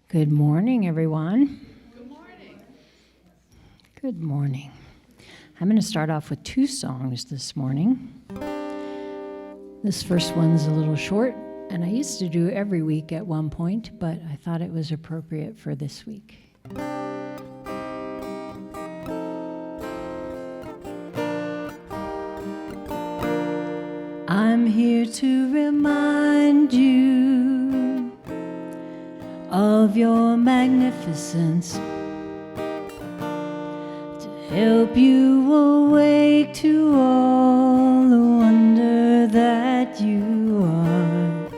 Good morning, everyone. Good morning. Good morning. I'm going to start off with 2 songs this morning. This first one's a little short, and I used to do every week at one point, but I thought it was appropriate for this week. I'm here to remind you of your magnificence, to help you awake to all the wonder that you are.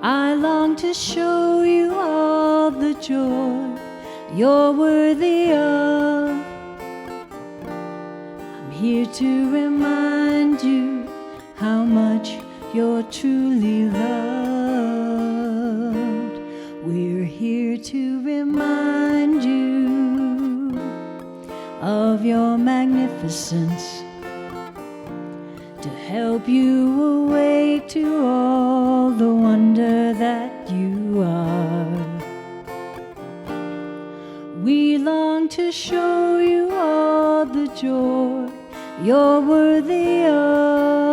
I long to show you all the joy you're worthy of. I'm here to remind you how much you're truly loved. We're here to remind you of your magnificence, to help you awake to all the wonder that you are. We long to show you all the joy you're worthy of.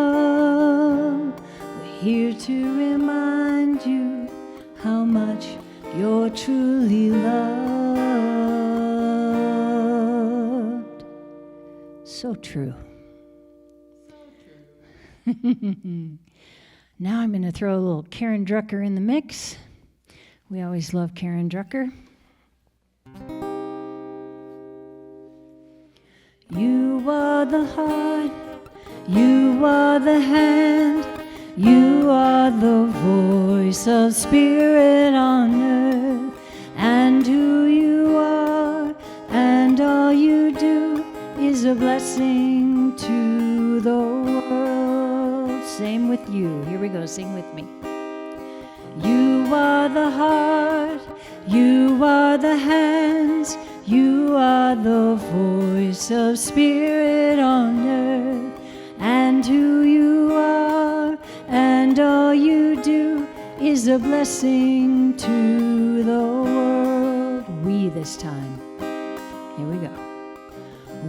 We're here to remind you how much you're truly loved. So true. Now I'm going to throw a little Karen Drucker in the mix. We always love Karen Drucker. You are the heart, you are the hand, you are the voice of spirit on earth, and who you are and all you do is a blessing to the world. Same with you. Here we go, sing with me. You are the heart, you are the hands, you are the voice of spirit on earth, and who you are and all you do is a blessing to the world. We this time. Here we go.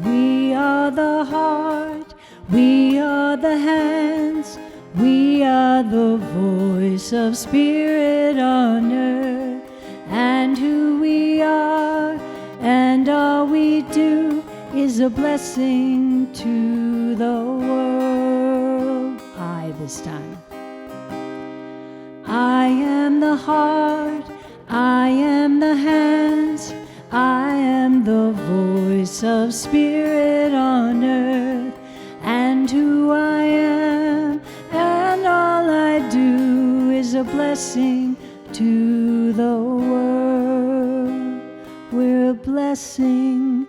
We are the heart, we are the hands, we are the voice of spirit on earth, and who we are and all we do is a blessing to the world. I this time. I am the heart, I am the hands, I am the voice of spirit on earth, and who I am and all I do is a blessing to the world. We're a blessing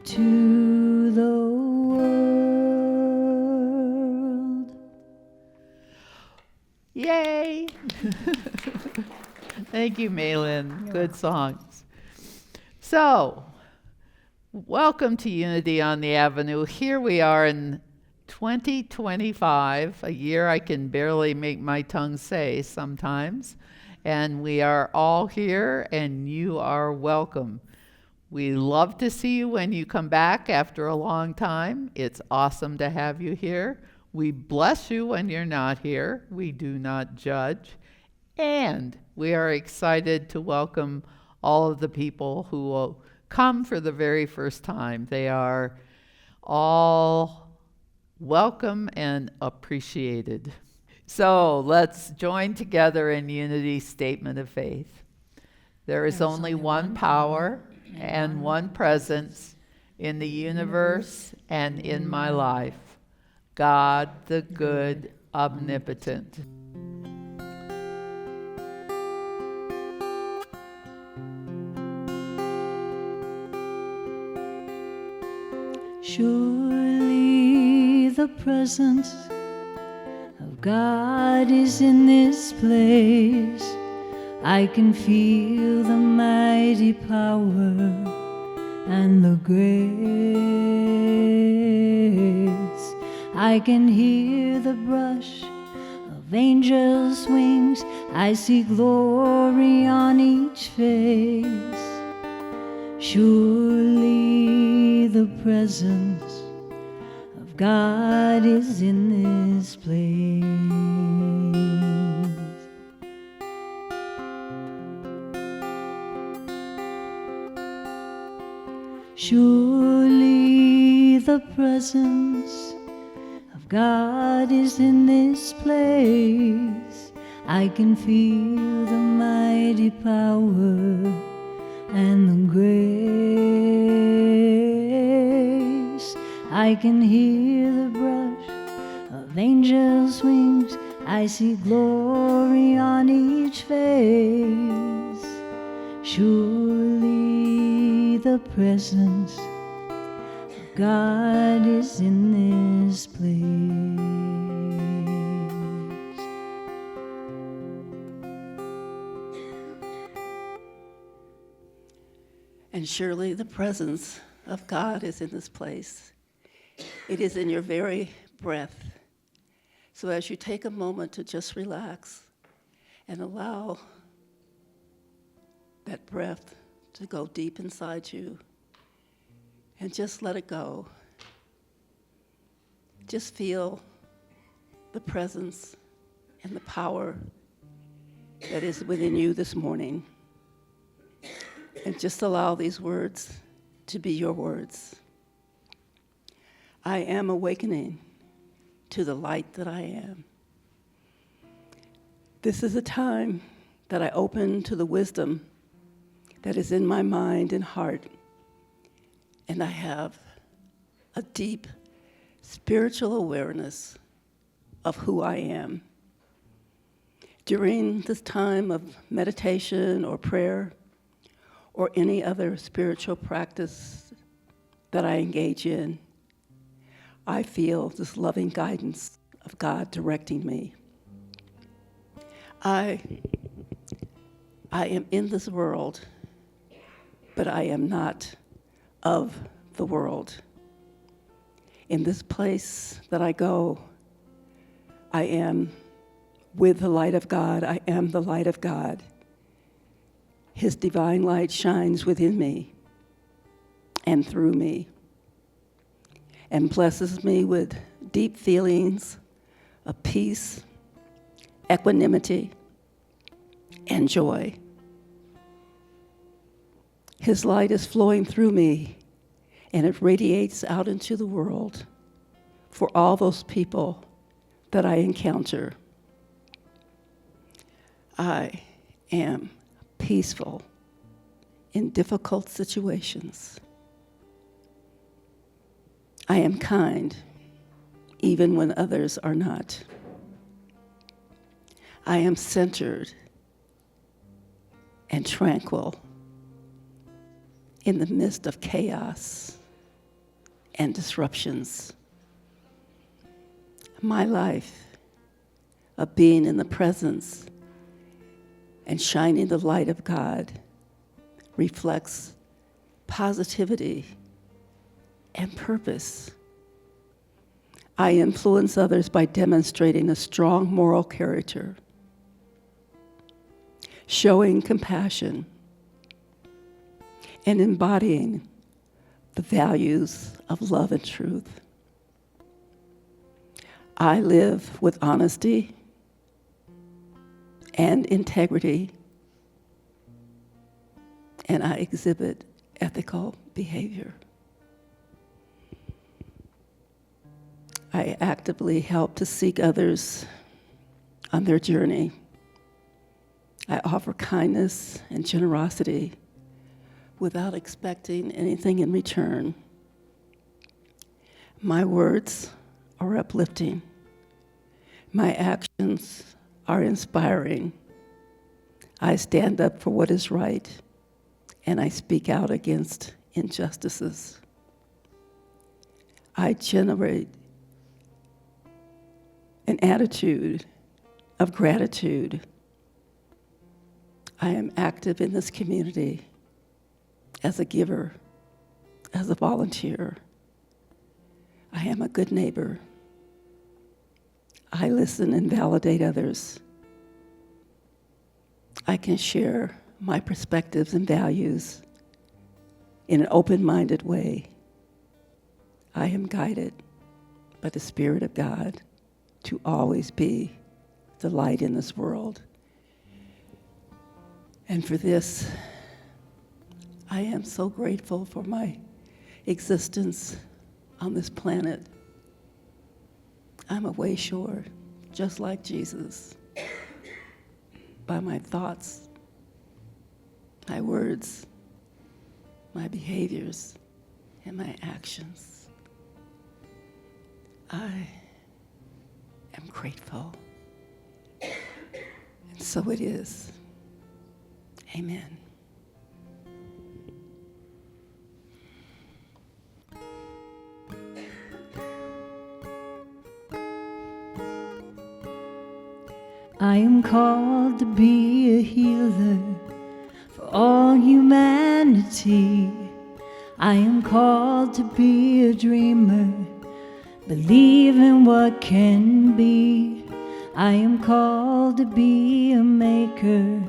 to the world. Yay! Thank you, Malin. Good songs. So, welcome to Unity on the Avenue. Here we are in 2025, a year I can barely make my tongue say sometimes. And we are all here, and you are welcome. We love to see you when you come back after a long time. It's awesome to have you here. We bless you when you're not here. We do not judge. And we are excited to welcome all of the people who will come for the very first time. They are all welcome and appreciated. So let's join together in unity statement of faith. There is only one power and one presence in the universe and in my life, God the good, omnipotent. Surely the presence of God is in this place. I can feel the mighty power and the grace. I can hear the brush of of angels' wings. I see glory on each face. Surely the presence of God is in this place. Surely the presence of God is in this place. I can feel the mighty power and the grace. I can hear the brush of angels' wings. I see glory on each face. Surely the presence of God is in this place. And surely the presence of God is in this place. It is in your very breath. So as you take a moment to just relax and allow that breath to go deep inside you and just let it go. Just feel the presence and the power that is within you this morning. And just allow these words to be your words. I am awakening to the light that I am. This is a time that I open to the wisdom that is in my mind and heart, and I have a deep spiritual awareness of who I am. During this time of meditation or prayer or any other spiritual practice that I engage in, I feel this loving guidance of God directing me. I am in this world, but I am not of the world. In this place that I go, I am with the light of God. I am the light of God. His divine light shines within me and through me and blesses me with deep feelings of peace, equanimity, and joy. His light is flowing through me, and it radiates out into the world for all those people that I encounter. I am peaceful in difficult situations. I am kind, even when others are not. I am centered and tranquil in the midst of chaos and disruptions. My life of being in the presence and shining the light of God reflects positivity and purpose. I influence others by demonstrating a strong moral character, showing compassion, and embodying the values of love and truth. I live with honesty and integrity, and I exhibit ethical behavior. I actively help to seek others on their journey. I offer kindness and generosity without expecting anything in return. My words are uplifting. My actions are inspiring. I stand up for what is right, and I speak out against injustices. I generate an attitude of gratitude. I am active in this community as a giver, as a volunteer. I am a good neighbor. I listen and validate others. I can share my perspectives and values in an open-minded way. I am guided by the Spirit of God to always be the light in this world. And for this, I am so grateful for my existence on this planet. I'm a way short, just like Jesus, by my thoughts, my words, my behaviors, and my actions. I am grateful. And so it is. Amen. I am called to be a healer for all humanity. I am called to be a dreamer, believe in what can be. I am called to be a maker,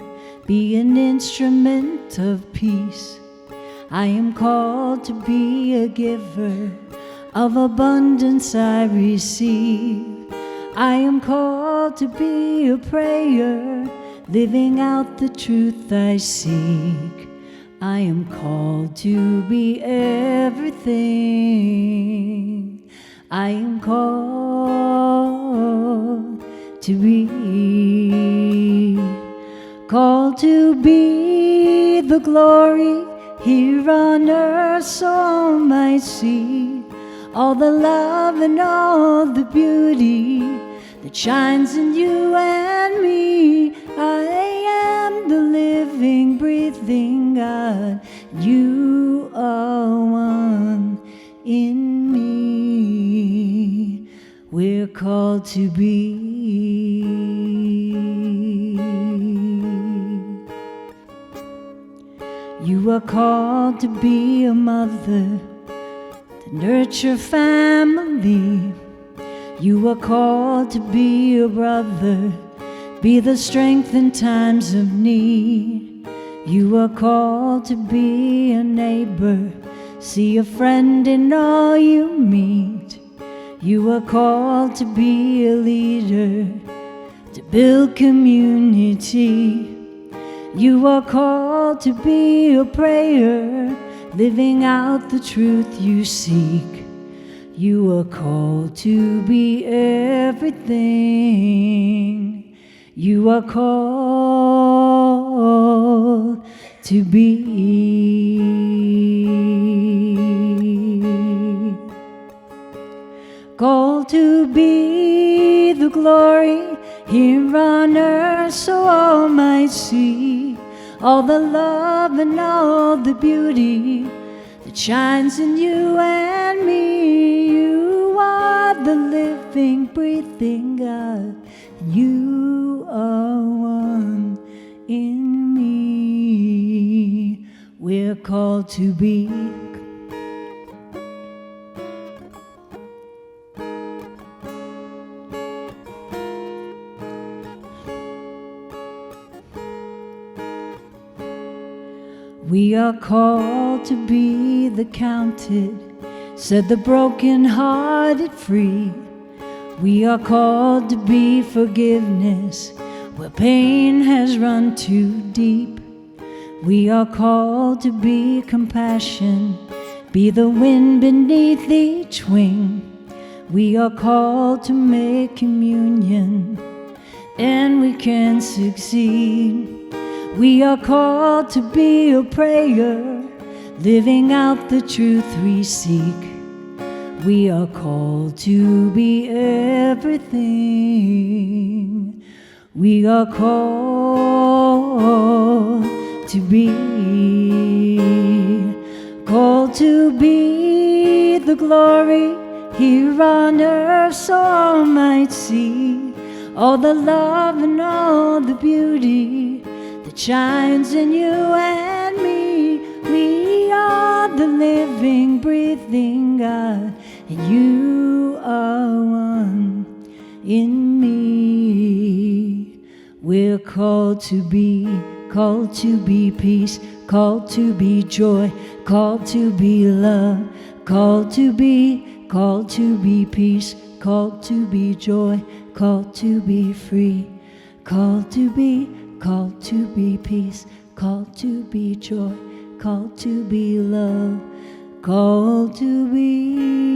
be an instrument of peace. I am called to be a giver, of abundance I receive. I am called to be a prayer, living out the truth I seek. I am called to be everything. I am called to be the glory here on earth, so all might see all the love and all the beauty that shines in you and me. I am the living, breathing God. You are one in me. We're called to be. You are called to be a mother, to nurture family. You are called to be a brother, be the strength in times of need. You are called to be a neighbor, see a friend in all you meet. You are called to be a leader, to build community. You are called to be a prayer, living out the truth you seek. You are called to be everything. You are called to be. Called to be the glory here on earth, so all might see all the love and all the beauty that shines in you and me. You are the living, breathing God. You are one in me. We're called to be. We are called to be the counted, set the broken-hearted free. We are called to be forgiveness where pain has run too deep. We are called to be compassion, be the wind beneath each wing. We are called to make communion, and we can succeed. We are called to be a prayer, living out the truth we seek. We are called to be everything. We are called to be. Called to be the glory here on earth, so all might see all the love and all the beauty that shines in you and me. We are the living, breathing God, and you are one in me. We're called to be peace, called to be joy, called to be love, called to be peace, called to be joy, called to be free, called to be peace, called to be joy, called to be love, called to be.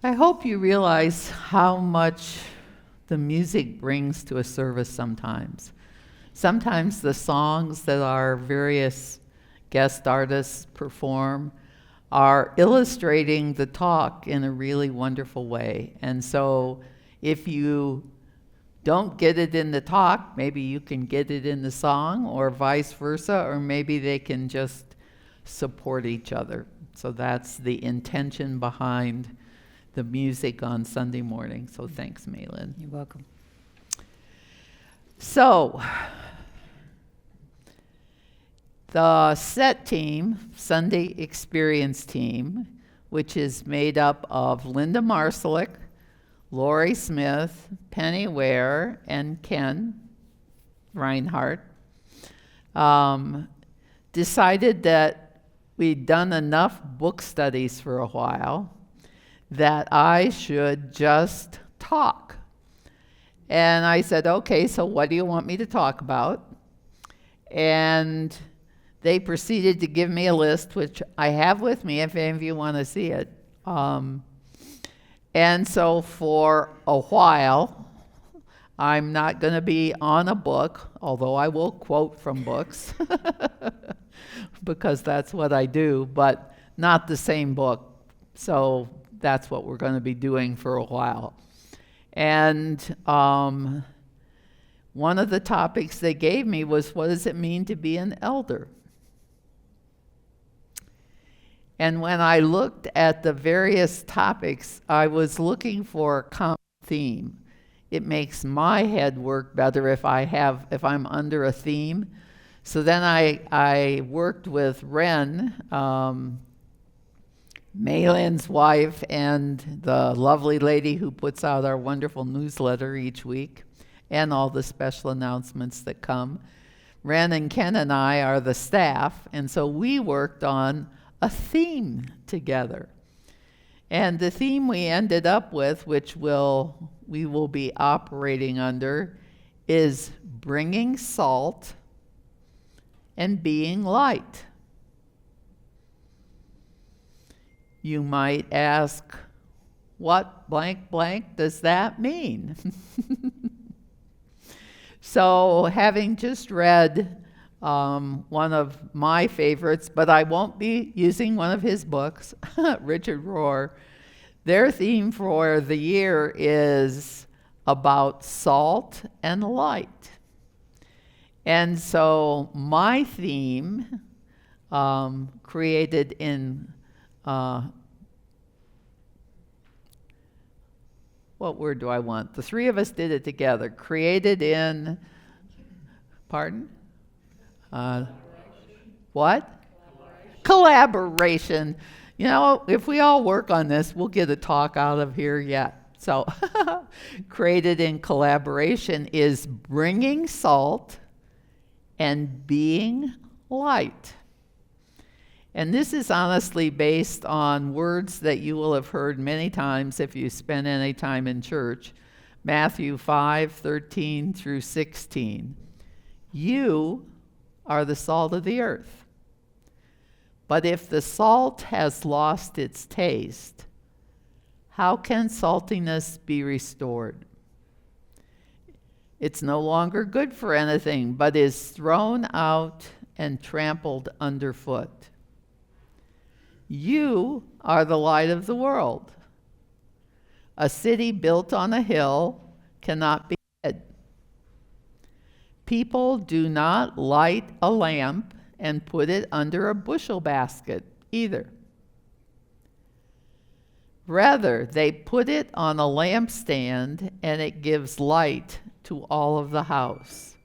I hope you realize how much the music brings to a service sometimes. Sometimes the songs that our various guest artists perform are illustrating the talk in a really wonderful way. And so if you don't get it in the talk, maybe you can get it in the song, or vice versa, or maybe they can just support each other. So that's the intention behind the music on Sunday morning. So thanks, Malin. You're welcome. So the set team, Sunday Experience team, which is made up of Linda Marcelik, Lori Smith, Penny Ware, and Ken Reinhardt, decided that we'd done enough book studies for a while that I should just talk. And I said, okay, so what do you want me to talk about? And they proceeded to give me a list, which I have with me if any of you want to see it. And so for a while, I'm not going to be on a book, although I will quote from books, because that's what I do, but not the same book. So that's what we're going to be doing for a while. And one of the topics they gave me was, what does it mean to be an elder? And when I looked at the various topics, I was looking for a common theme. It makes my head work better if I'm under a theme. So then I worked with Ren, Malin's wife, and the lovely lady who puts out our wonderful newsletter each week, and all the special announcements that come. Ren and Ken and I are the staff, and so we worked on a theme together. And the theme we ended up with, which we will be operating under, is bringing salt and being light. You might ask, what blank blank does that mean? So having just read one of my favorites, but I won't be using one of his books, Richard Rohr, their theme for the year is about salt and light. And so my theme, created in what word do I want? The three of us did it together. Created in, pardon? What? Collaboration. You know, if we all work on this, we'll get a talk out of here yet. So, created in collaboration is bringing salt and being light. And this is honestly based on words that you will have heard many times if you spend any time in church. Matthew 5:13 through 16. You are the salt of the earth. But if the salt has lost its taste, how can saltiness be restored? It's no longer good for anything, but is thrown out and trampled underfoot. You are the light of the world. A city built on a hill cannot be hid. People do not light a lamp and put it under a bushel basket either. Rather, they put it on a lampstand, and it gives light to all of the house.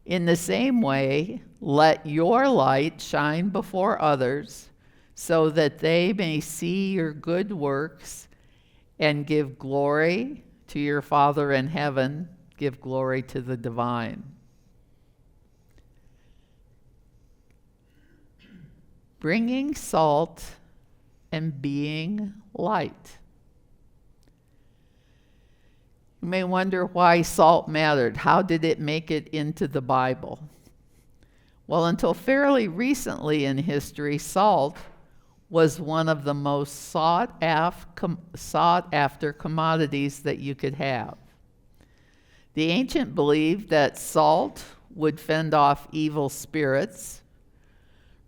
In the same way, let your light shine before others, so that they may see your good works and give glory to your Father in heaven, give glory to the divine. Bringing salt and being light. You may wonder why salt mattered. How did it make it into the Bible? Well, until fairly recently in history, salt was one of the most sought after commodities that you could have. The ancient believed that salt would fend off evil spirits.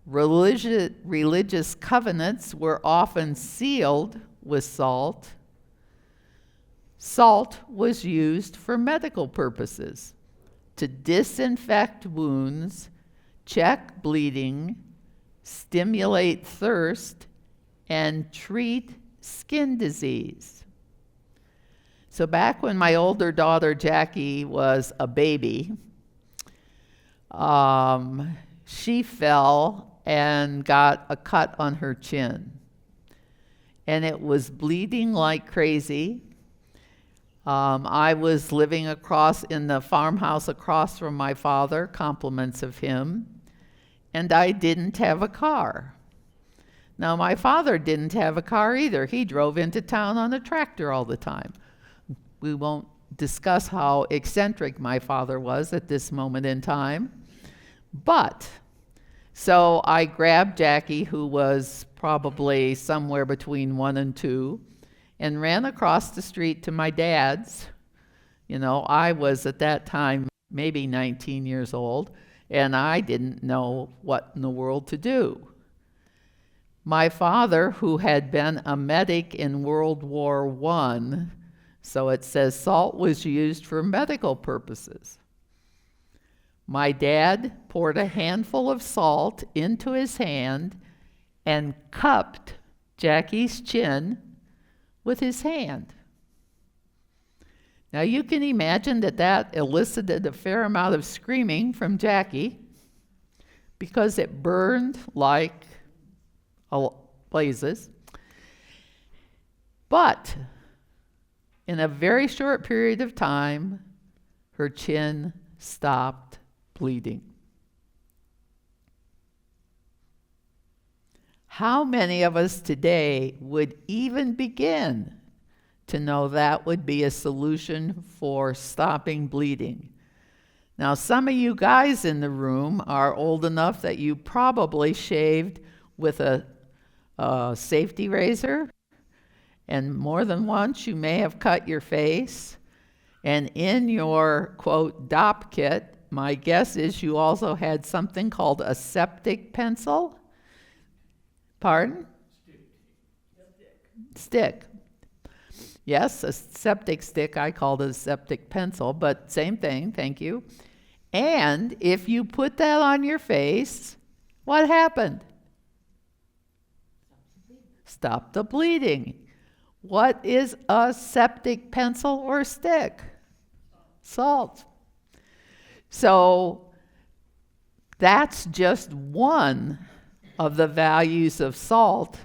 Religious covenants were often sealed with salt. Salt was used for medical purposes, to disinfect wounds, check bleeding, stimulate thirst, and treat skin disease. So back when my older daughter Jackie was a baby, she fell and got a cut on her chin. And it was bleeding like crazy. I was living in the farmhouse across from my father, compliments of him, and I didn't have a car. Now, my father didn't have a car either. He drove into town on a tractor all the time. We won't discuss how eccentric my father was at this moment in time. So I grabbed Jackie, who was probably somewhere between 1 and 2, and ran across the street to my dad's. I was at that time maybe 19 years old, and I didn't know what in the world to do. My father, who had been a medic in World War I, so it says salt was used for medical purposes. My dad poured a handful of salt into his hand and cupped Jackie's chin with his hand. Now you can imagine that elicited a fair amount of screaming from Jackie because it burned like blazes. But in a very short period of time, her chin stopped bleeding. How many of us today would even begin to know that would be a solution for stopping bleeding? Now, some of you guys in the room are old enough that you probably shaved with a safety razor, and more than once you may have cut your face. And in your, quote, DOP kit, my guess is you also had something called a septic pencil. Pardon? Stick. Yes, a septic stick. I called it a septic pencil, but same thing, thank you. And if you put that on your face, what happened? Stop the bleeding. What is a septic pencil or stick? Salt. So that's just one of the values of salt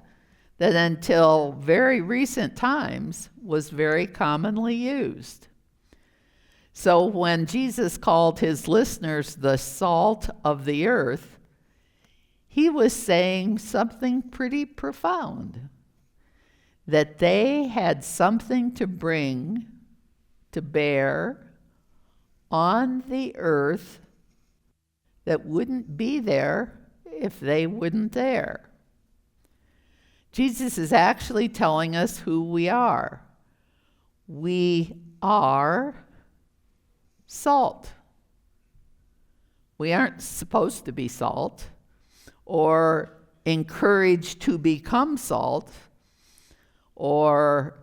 that until very recent times was very commonly used. So when Jesus called his listeners the salt of the earth, he was saying something pretty profound, that they had something to bring to bear on the earth that wouldn't be there if they weren't there. Jesus is actually telling us who we are. We are salt. We aren't supposed to be salt or encouraged to become salt or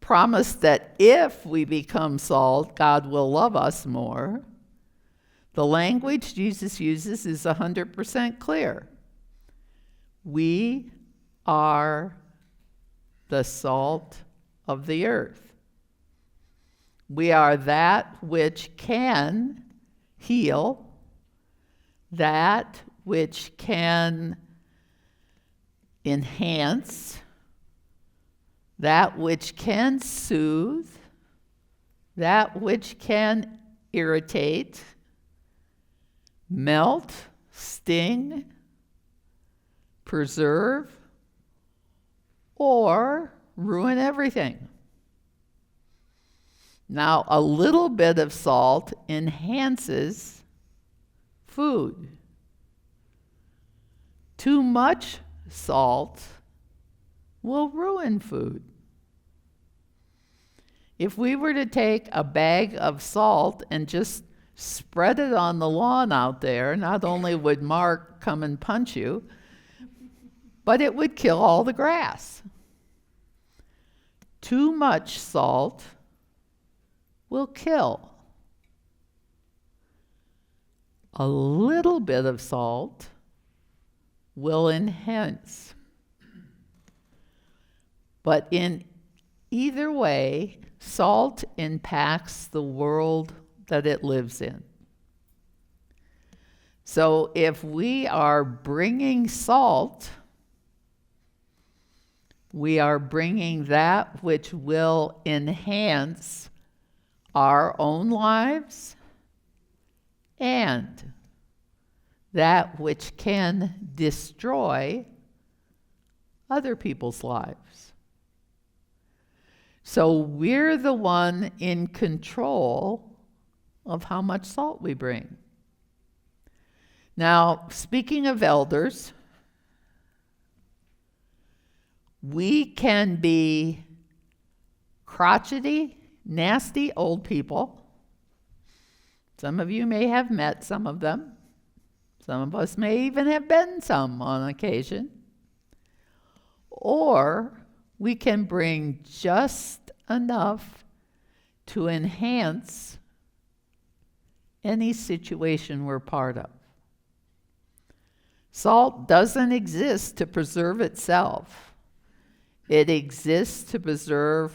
promised that if we become salt, God will love us more. The language Jesus uses is 100% clear. We are the salt of the earth. We are that which can heal that which can enhance, that which can soothe, that which can irritate, melt, sting, preserve, or ruin everything. Now, a little bit of salt enhances food. Too much salt will ruin food. If we were to take a bag of salt and just spread it on the lawn out there, not only would Mark come and punch you, but it would kill all the grass. Too much salt will kill. A little bit of salt will enhance. But in either way, salt impacts the world that it lives in. So if we are bringing salt, we are bringing that which will enhance our own lives and that which can destroy other people's lives. So we're the one in control of how much salt we bring. Now, speaking of elders, we can be crotchety, nasty old people. Some of you may have met some of them. Some of us may even have been some on occasion. Or we can bring just enough to enhance any situation we're part of. Salt doesn't exist to preserve itself. It exists to preserve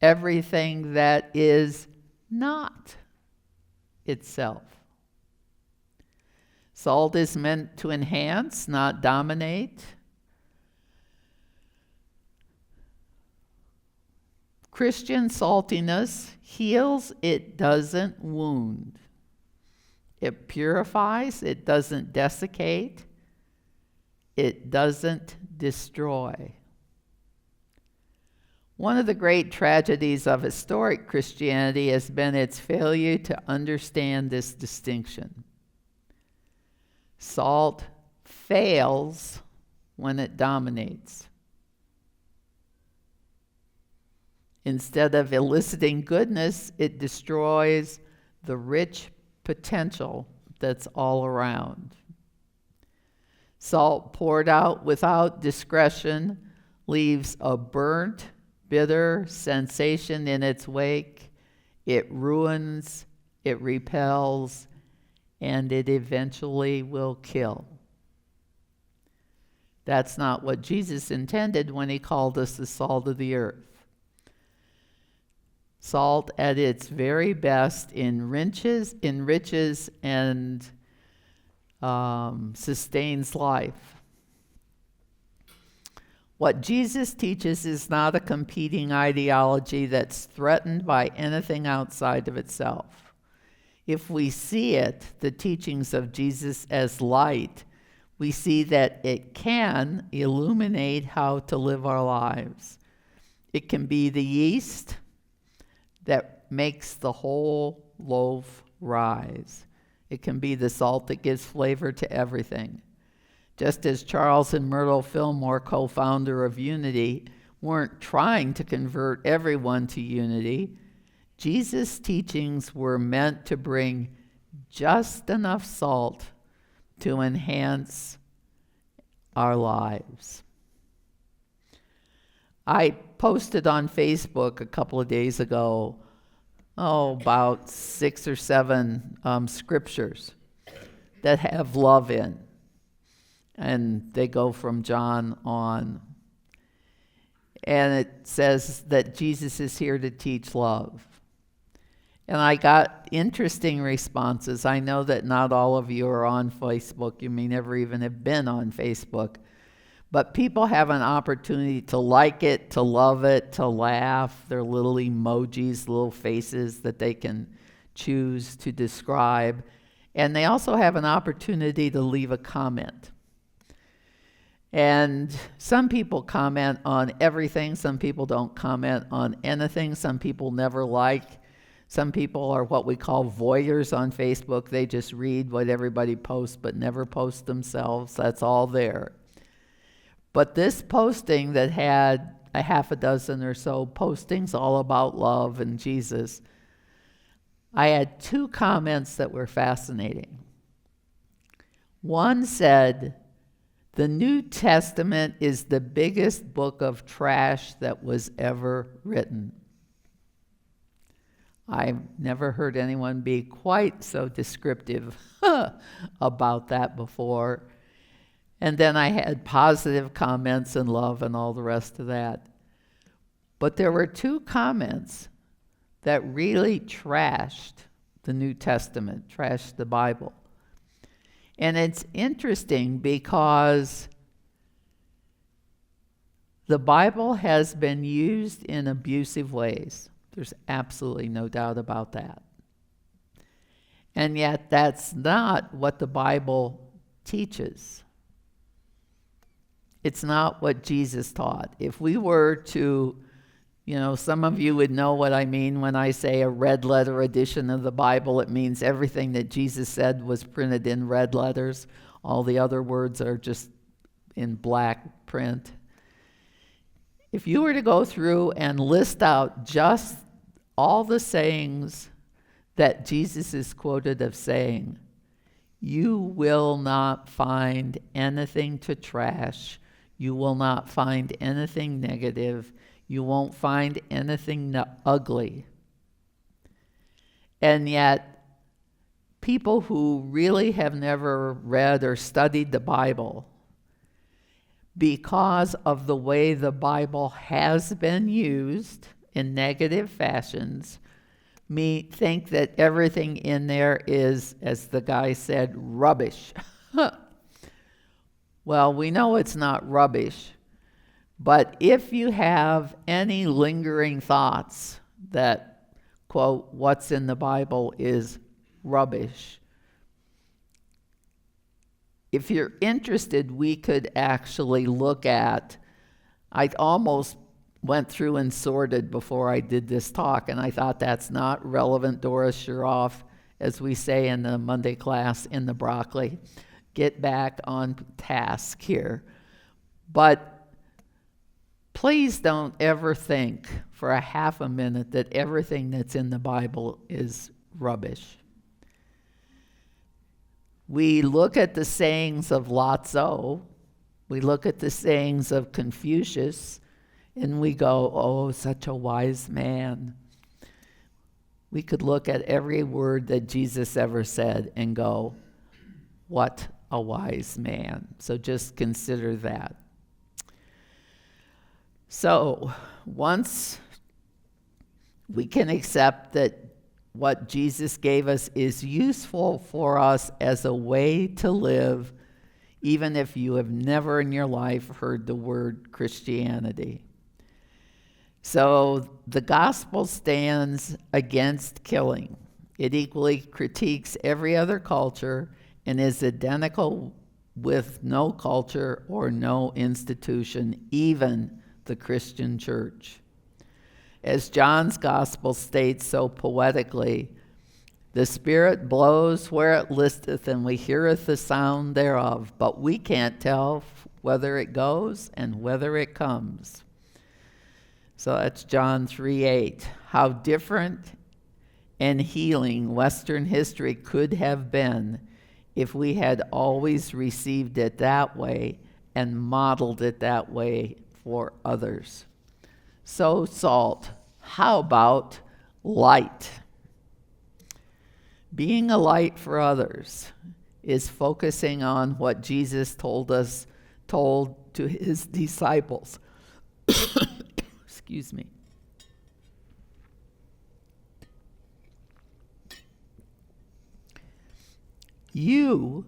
everything that is not itself. Salt is meant to enhance, not dominate. Christian saltiness heals, it doesn't wound. It purifies, it doesn't desiccate, it doesn't destroy. One of the great tragedies of historic Christianity has been its failure to understand this distinction. Salt fails when it dominates. Instead of eliciting goodness, it destroys the rich potential that's all around. Salt poured out without discretion leaves a burnt, bitter sensation in its wake. It ruins, it repels, and it eventually will kill. That's not what Jesus intended when he called us the salt of the earth. Salt at its very best enriches and sustains life. What Jesus teaches is not a competing ideology that's threatened by anything outside of itself. If we see it, the teachings of Jesus, as light, we see that it can illuminate how to live our lives. It can be the yeast that makes the whole loaf rise. It can be the salt that gives flavor to everything. Just as Charles and Myrtle Fillmore, co-founder of Unity, weren't trying to convert everyone to Unity, Jesus' teachings were meant to bring just enough salt to enhance our lives. I posted on Facebook a couple of days ago, about 6 or 7 scriptures that have love in. And they go from John on. And it says that Jesus is here to teach love. And I got interesting responses. I know that not all of you are on Facebook. You may never even have been on Facebook. But people have an opportunity to like it, to love it, to laugh. There are little emojis, little faces that they can choose to describe. And they also have an opportunity to leave a comment. And some people comment on everything. Some people don't comment on anything. Some people never like. Some people are what we call voyeurs on Facebook. They just read what everybody posts but never post themselves. That's all there. But this posting that had a half a dozen or so postings all about love and Jesus, I had 2 comments that were fascinating. One said, "The New Testament is the biggest book of trash that was ever written." I've never heard anyone be quite so descriptive about that before. And then I had positive comments and love and all the rest of that. But there were 2 comments that really trashed the New Testament, trashed the Bible. And it's interesting because the Bible has been used in abusive ways. There's absolutely no doubt about that. And yet that's not what the Bible teaches. It's not what Jesus taught. If we were to, some of you would know what I mean when I say a red letter edition of the Bible. It means everything that Jesus said was printed in red letters. All the other words are just in black print. If you were to go through and list out just all the sayings that Jesus is quoted of saying, you will not find anything to trash. You will not find anything negative. You won't find anything ugly. And yet, people who really have never read or studied the Bible, because of the way the Bible has been used in negative fashions, think that everything in there is, as the guy said, rubbish. Well, we know it's not rubbish, but if you have any lingering thoughts that, quote, what's in the Bible is rubbish, if you're interested, we could actually look at, I almost went through and sorted before I did this talk, and I thought that's not relevant, Doris. You're off, as we say in the Monday class, in the broccoli. Get back on task here. But please don't ever think for a half a minute that everything that's in the Bible is rubbish. We look at the sayings of Lao-Tzu, we look at the sayings of Confucius, and we go, oh, such a wise man. We could look at every word that Jesus ever said and go, what a wise man. So just consider that. So once we can accept that what Jesus gave us is useful for us as a way to live, even if you have never in your life heard the word Christianity. So the gospel stands against killing. It equally critiques every other culture and is identical with no culture or no institution, even the Christian church. As John's gospel states so poetically, the Spirit blows where it listeth, and we heareth the sound thereof, but we can't tell whether it goes and whether it comes. So that's John 3:8. How different and healing Western history could have been if we had always received it that way and modeled it that way for others. So salt, how about light? Being a light for others is focusing on what Jesus told to his disciples. Excuse me. You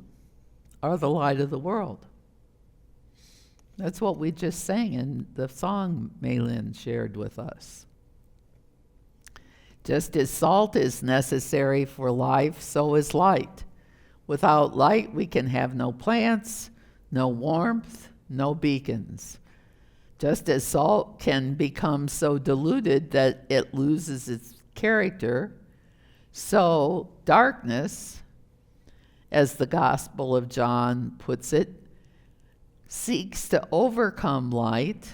are the light of the world. That's what we just sang in the song Maylin shared with us. Just as salt is necessary for life, so is light. Without light, we can have no plants, no warmth, no beacons. Just as salt can become so diluted that it loses its character, so darkness, as the Gospel of John puts it, seeks to overcome light.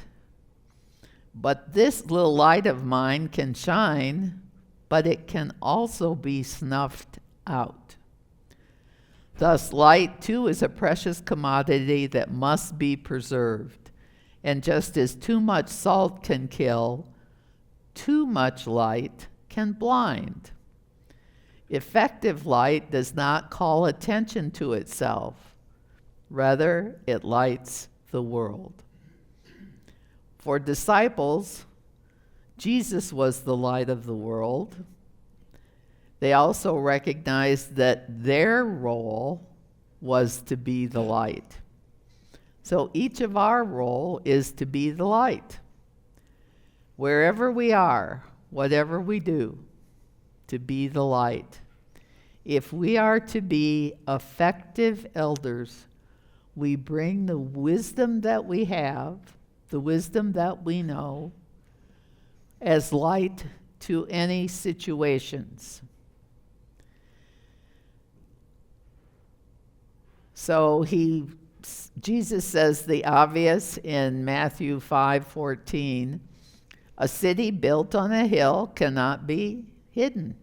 But this little light of mine can shine, but it can also be snuffed out. Thus, light too is a precious commodity that must be preserved. And just as too much salt can kill, too much light can blind. Effective light does not call attention to itself. Rather, it lights the world. For disciples, Jesus was the light of the world. They also recognized that their role was to be the light. So each of our role is to be the light. Wherever we are, whatever we do, to be the light. If we are to be effective elders, we bring the wisdom that we have, the wisdom that we know, as light to any situations. So Jesus says the obvious in Matthew 5:14, a city built on a hill cannot be hidden.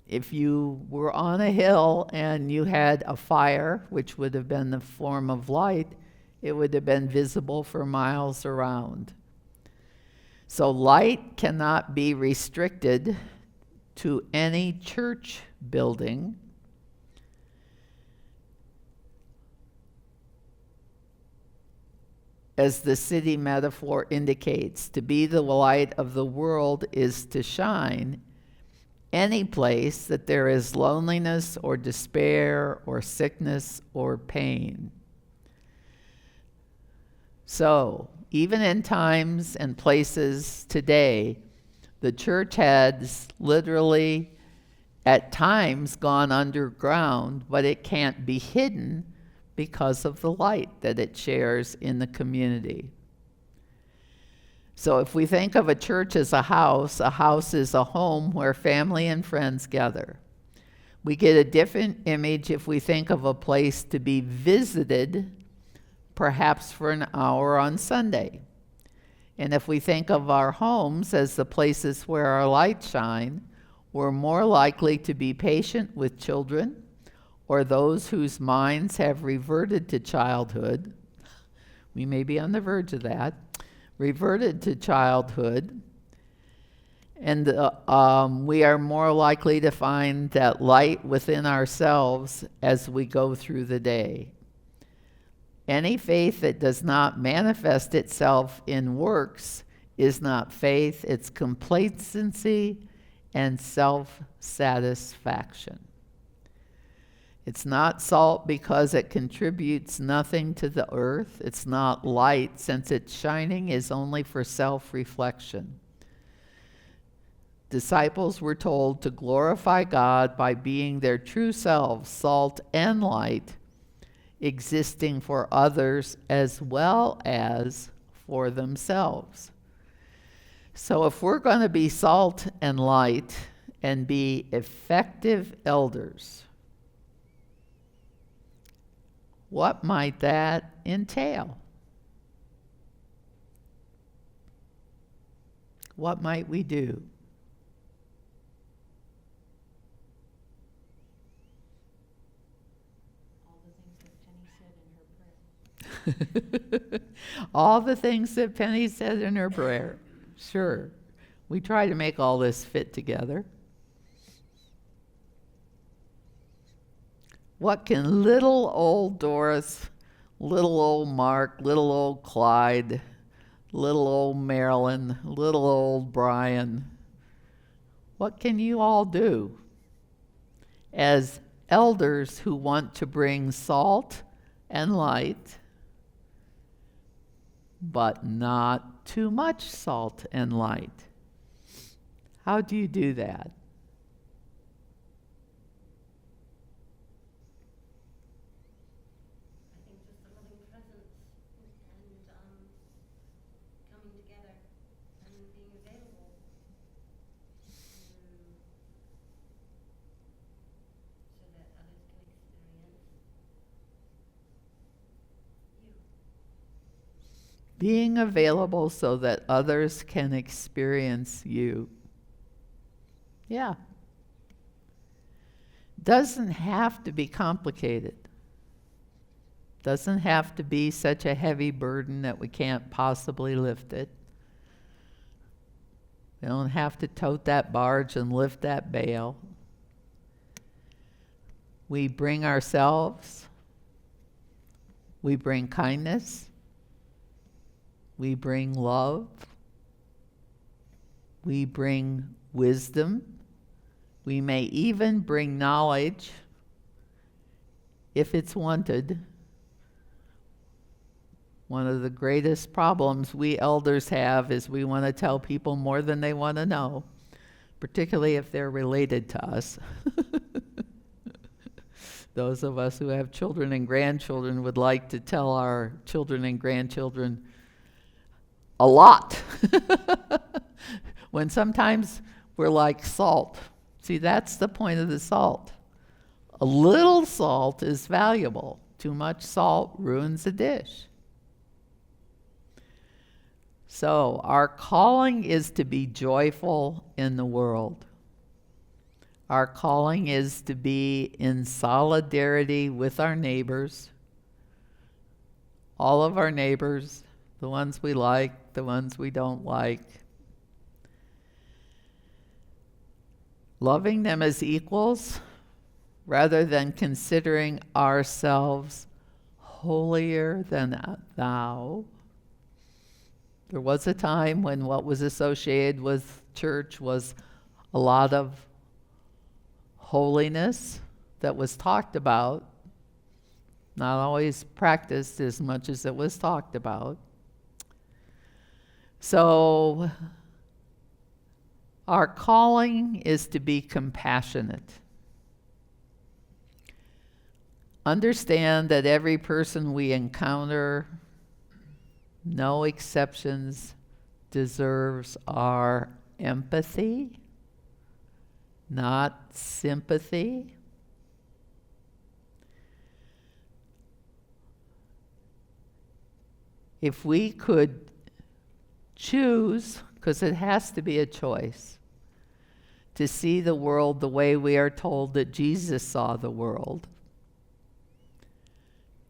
If you were on a hill and you had a fire, which would have been the form of light, it would have been visible for miles around. So light cannot be restricted to any church building. As the city metaphor indicates, to be the light of the world is to shine any place that there is loneliness or despair or sickness or pain. So, even in times and places today, the church has literally at times gone underground, but it can't be hidden because of the light that it shares in the community. So if we think of a church as a house is a home where family and friends gather. We get a different image if we think of a place to be visited, perhaps for an hour on Sunday. And if we think of our homes as the places where our light shine, we're more likely to be patient with children or those whose minds have reverted to childhood. We may be on the verge of that. Reverted to childhood, and we are more likely to find that light within ourselves as we go through the day. Any faith that does not manifest itself in works is not faith, it's complacency and self-satisfaction. It's not salt because it contributes nothing to the earth. It's not light since its shining is only for self-reflection. Disciples were told to glorify God by being their true selves, salt and light, existing for others as well as for themselves. So if we're going to be salt and light and be effective elders, what might that entail? What might we do? All the things that Penny said in her prayer. Sure. We try to make all this fit together. What can little old Doris, little old Mark, little old Clyde, little old Marilyn, little old Brian, what can you all do as elders who want to bring salt and light, but not too much salt and light. How do you do that? I think just the loving presence and coming together and being available so that others can experience you. Being available so that others can experience you. Yeah. Doesn't have to be complicated. Doesn't have to be such a heavy burden that we can't possibly lift it. We don't have to tote that barge and lift that bale. We bring ourselves. We bring kindness. We bring love. We bring wisdom. We may even bring knowledge if it's wanted. One of the greatest problems we elders have is we want to tell people more than they want to know, particularly if they're related to us. Those of us who have children and grandchildren would like to tell our children and grandchildren a lot. When sometimes we're like salt. See, that's the point of the salt. A little salt is valuable. Too much salt ruins a dish. So our calling is to be joyful in the world. Our calling is to be in solidarity with our neighbors, all of our neighbors, the ones we like, the ones we don't like. Loving them as equals rather than considering ourselves holier than thou. There was a time when what was associated with church was a lot of holiness that was talked about, not always practiced as much as it was talked about. So our calling is to be compassionate. Understand that every person we encounter, no exceptions, deserves our empathy, not sympathy. If we could choose, because it has to be a choice, to see the world the way we are told that Jesus saw the world,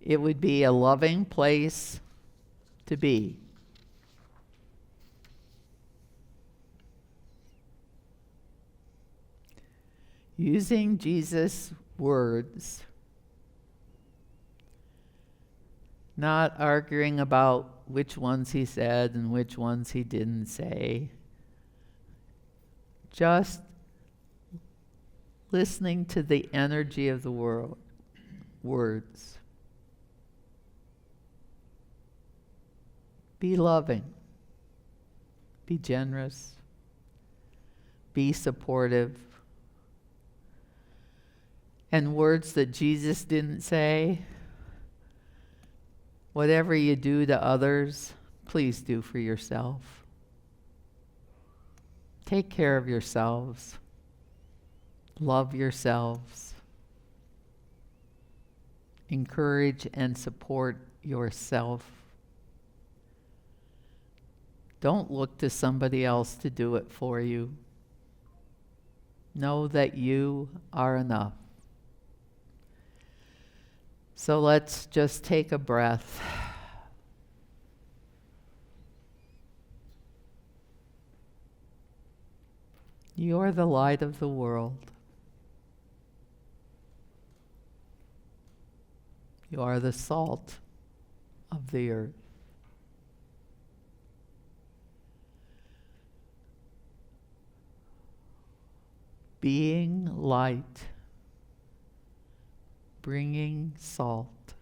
it would be a loving place to be. Using Jesus' words, not arguing about which ones he said and which ones he didn't say, just listening to the energy of the world, words. Be loving. Be generous. Be supportive. And words that Jesus didn't say, whatever you do to others, please do for yourself. Take care of yourselves. Love yourselves. Encourage and support yourself. Don't look to somebody else to do it for you. Know that you are enough. So let's just take a breath. You are the light of the world. You are the salt of the earth. Being light bringing salt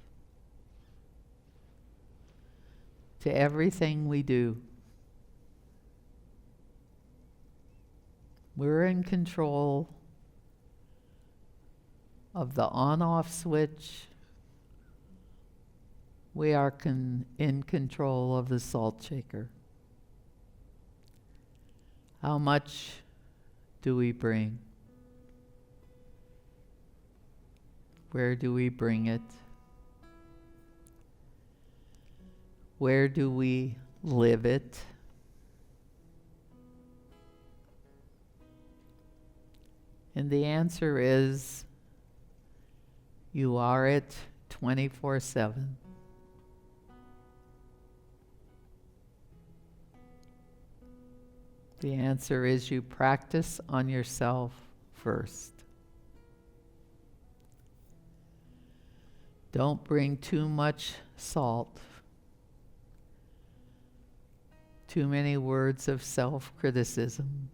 to everything we do. We're in control of the on-off switch. We are in control of the salt shaker. How much do we bring? Where do we bring it? Where do we live it? And the answer is, you are it 24/7. The answer is, you practice on yourself first. Don't bring too much salt, too many words of self-criticism.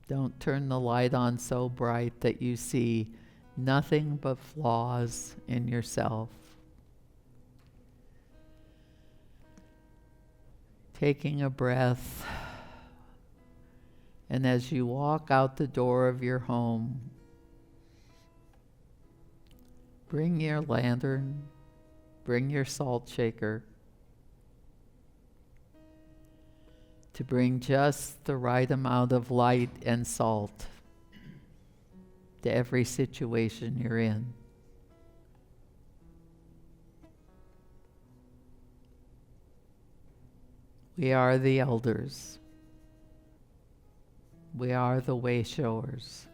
Don't turn the light on so bright that you see nothing but flaws in yourself. Taking a breath, and as you walk out the door of your home, bring your lantern, bring your salt shaker, to bring just the right amount of light and salt to every situation you're in. We are the elders. We are the way showers.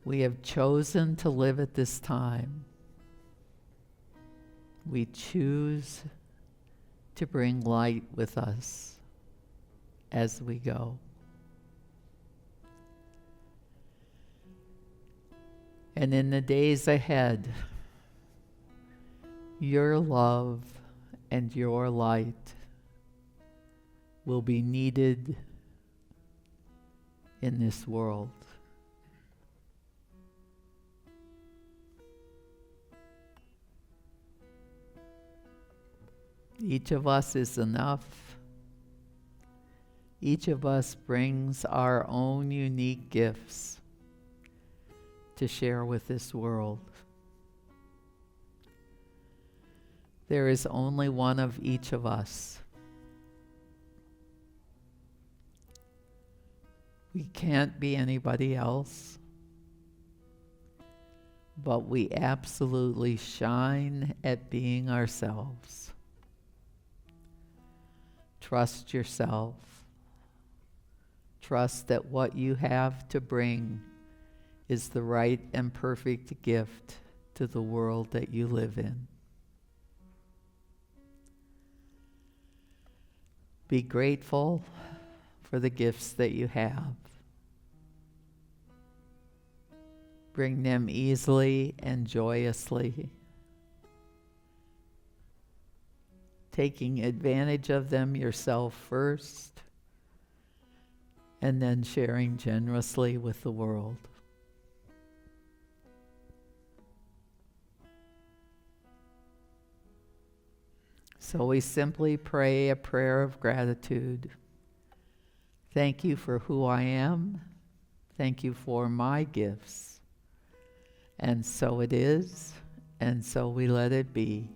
We have chosen to live at this time. We choose to bring light with us as we go. And in the days ahead, your love and your light will be needed in this world. Each of us is enough. Each of us brings our own unique gifts to share with this world. There is only one of each of us. We can't be anybody else, but we absolutely shine at being ourselves. Trust yourself. Trust that what you have to bring is the right and perfect gift to the world that you live in. Be grateful for the gifts that you have. Bring them easily and joyously, taking advantage of them yourself first, and then sharing generously with the world. So we simply pray a prayer of gratitude. Thank you for who I am. Thank you for my gifts. And so it is, and so we let it be.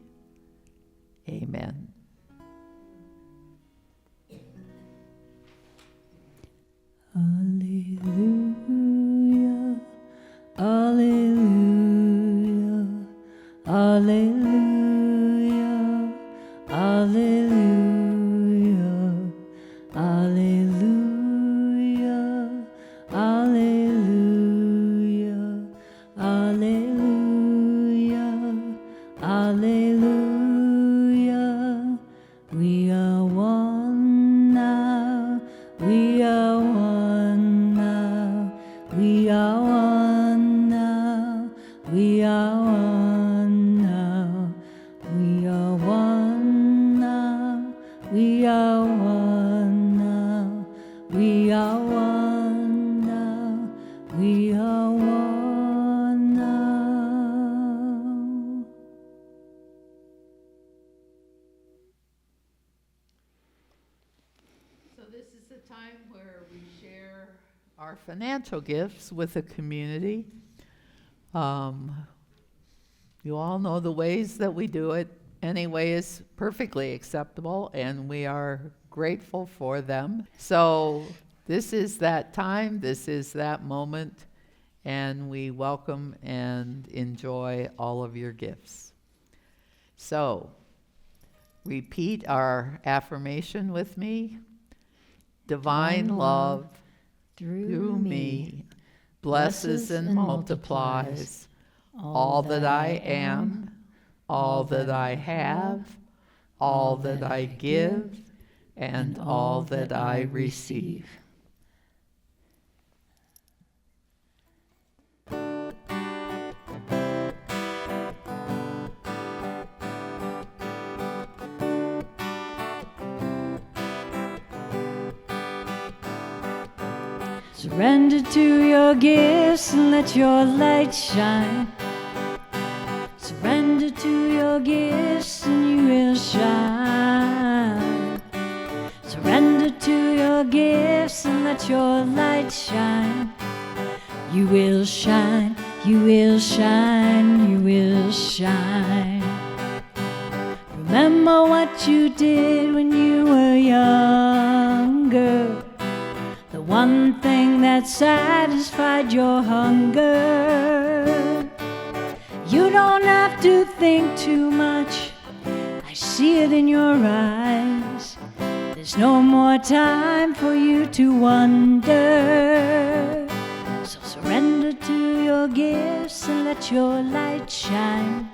Amen. Alleluia, alleluia, alleluia, alleluia, alleluia, alleluia, alleluia, alleluia. We are one now, we are one now, we are one now, we are one now, we are one now, we are one now, we are one. time where we share our financial gifts with the community. You all know the ways that we do it. Any way is perfectly acceptable, and we are grateful for them. So this is that time, this is that moment, and we welcome and enjoy all of your gifts. So, repeat our affirmation with me. Divine love through me blesses and multiplies all that I am, all that I have, all that I give, and all that I receive. Surrender to your gifts and let your light shine. Surrender to your gifts and you will shine. Surrender to your gifts and let your light shine. You will shine, you will shine, you will shine. Remember what you did when you were younger. The one thing that satisfied your hunger. You don't have to think too much. I see it in your eyes. There's no more time for you to wonder. So surrender to your gifts and let your light shine.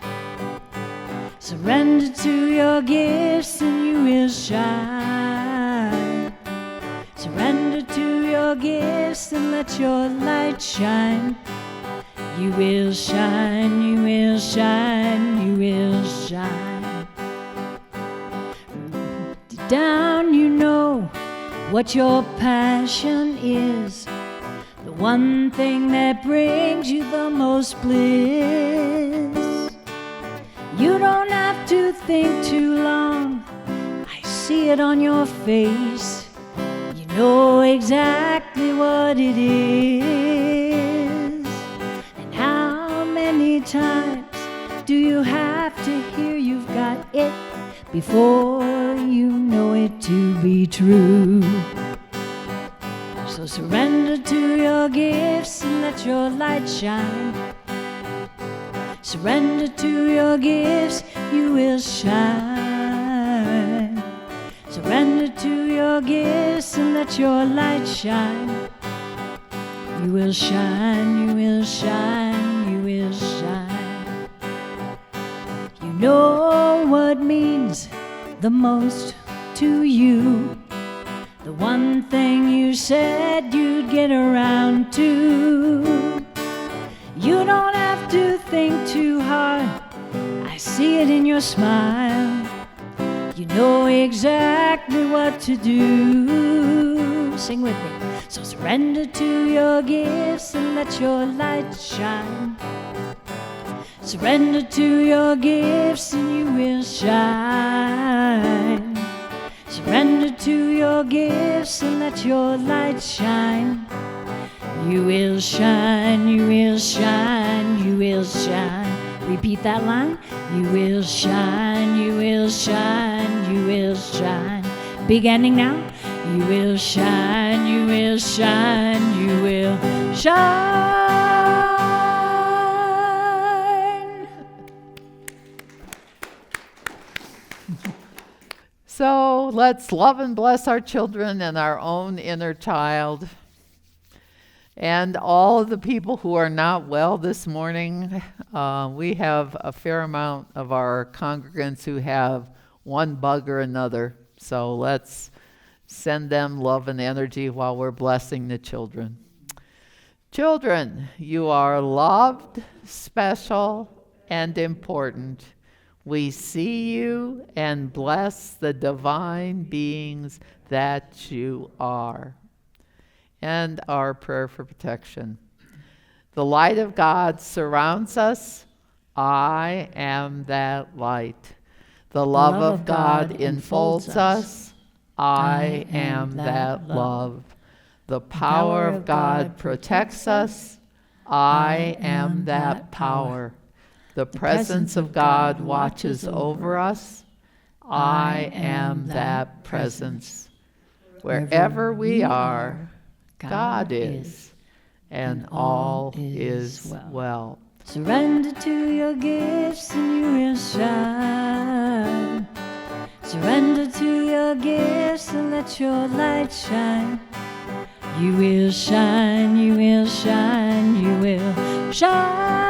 Surrender to your gifts and you will shine. Surrender to your gifts and let your light shine. You will shine, you will shine, you will shine. Deep down you know what your passion is. The one thing that brings you the most bliss. You don't have to think too long. I see it on your face. Know exactly what it is. And how many times do you have to hear you've got it before you know it to be true? So surrender to your gifts and let your light shine. Surrender to your gifts, you will shine. Surrender to your gifts and let your light shine. You will shine, you will shine, you will shine. You know what means the most to you. The one thing you said you'd get around to. You don't have to think too hard. I see it in your smile. You know exactly what to do. Sing with me. So surrender to your gifts and let your light shine. Surrender to your gifts and you will shine. Surrender to your gifts and let your light shine. You will shine, you will shine, you will shine. Repeat that line. You will shine, you will shine, you will shine. Big ending now. You will shine, you will shine, you will shine. So let's love and bless our children and our own inner child. And all of the people who are not well this morning, we have a fair amount of our congregants who have one bug or another. So let's send them love and energy while we're blessing the children. Children, you are loved, special, and important. We see you and bless the divine beings that you are. And our prayer for protection. The light of God surrounds us. I am that light. The love of God enfolds us. I am that love. The power of God protects us. I am that power. The presence of God watches over us. I am that presence. Wherever we are, God is, and all is well. Surrender to your gifts and you will shine. Surrender to your gifts and let your light shine. You will shine, you will shine, you will shine.